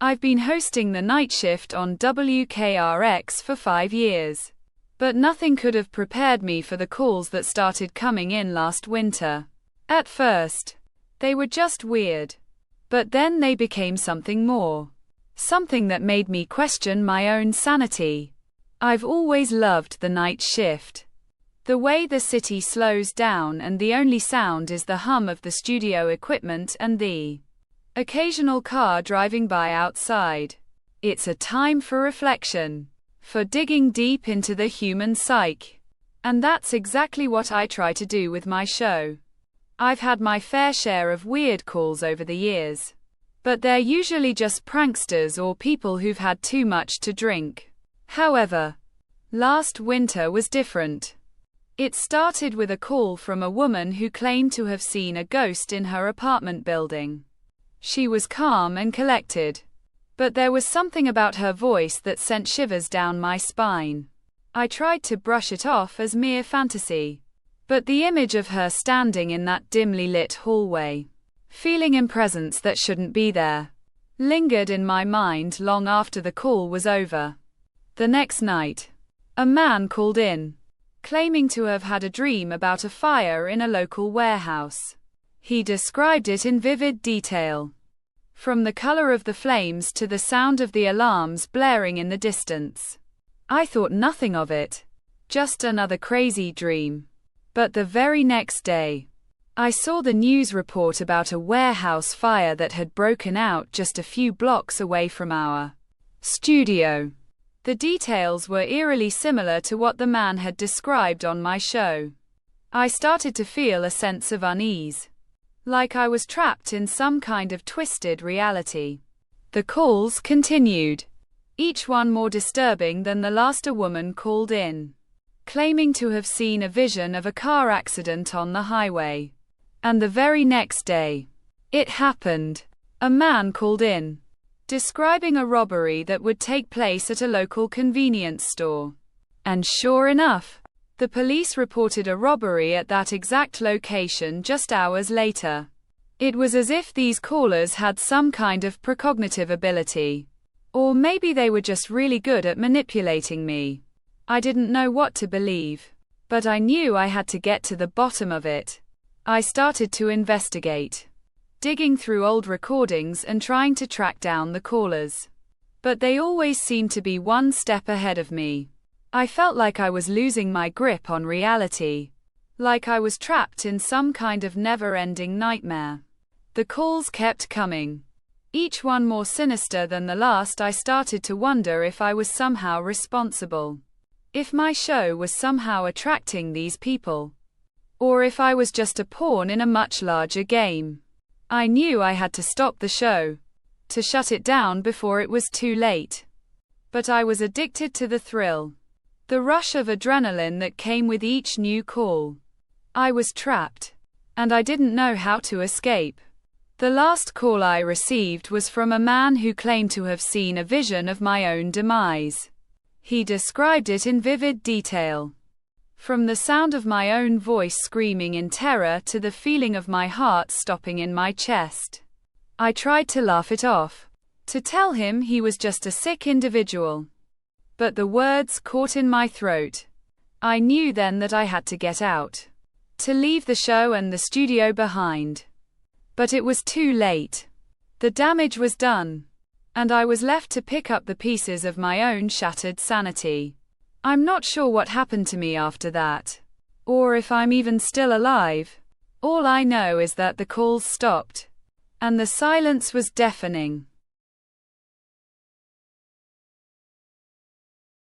I've been hosting the night shift on WKRX for 5 years. But nothing could have prepared me for the calls that started coming in last winter. At first, they were just weird. But then they became something more. Something that made me question my own sanity. I've always loved the night shift. The way the city slows down and the only sound is the hum of the studio equipment and the occasional car driving by outside. It's a time for reflection, for digging deep into the human psyche. And that's exactly what I try to do with my show. I've had my fair share of weird calls over the years. But they're usually just pranksters or people who've had too much to drink. However, last winter was different. It started with a call from a woman who claimed to have seen a ghost in her apartment building. She was calm and collected. But there was something about her voice that sent shivers down my spine. I tried to brush it off as mere fantasy. But the image of her standing in that dimly lit hallway, feeling in presence that shouldn't be there, lingered in my mind long after the call was over. The next night, a man called in, claiming to have had a dream about a fire in a local warehouse. He described it in vivid detail. From the color of the flames to the sound of the alarms blaring in the distance. I thought nothing of it. Just another crazy dream. But the very next day, I saw the news report about a warehouse fire that had broken out just a few blocks away from our studio. The details were eerily similar to what the man had described on my show. I started to feel a sense of unease. Like I was trapped in some kind of twisted reality. The calls continued. Each one more disturbing than the last. A woman called in, claiming to have seen a vision of a car accident on the highway. And the very next day, it happened. A man called in, describing a robbery that would take place at a local convenience store. And sure enough, the police reported a robbery at that exact location just hours later. It was as if these callers had some kind of precognitive ability. Or maybe they were just really good at manipulating me. I didn't know what to believe. But I knew I had to get to the bottom of it. I started to investigate, digging through old recordings and trying to track down the callers. But they always seemed to be one step ahead of me. I felt like I was losing my grip on reality. Like I was trapped in some kind of never-ending nightmare. The calls kept coming. Each one more sinister than the last. I started to wonder if I was somehow responsible. If my show was somehow attracting these people. Or if I was just a pawn in a much larger game. I knew I had to stop the show. To shut it down before it was too late. But I was addicted to the thrill. The rush of adrenaline that came with each new call. I was trapped. And I didn't know how to escape. The last call I received was from a man who claimed to have seen a vision of my own demise. He described it in vivid detail. From the sound of my own voice screaming in terror to the feeling of my heart stopping in my chest. I tried to laugh it off. To tell him he was just a sick individual. But the words caught in my throat. I knew then that I had to get out. To leave the show and the studio behind. But it was too late. The damage was done. And I was left to pick up the pieces of my own shattered sanity. I'm not sure what happened to me after that. Or if I'm even still alive. All I know is that the calls stopped. And the silence was deafening.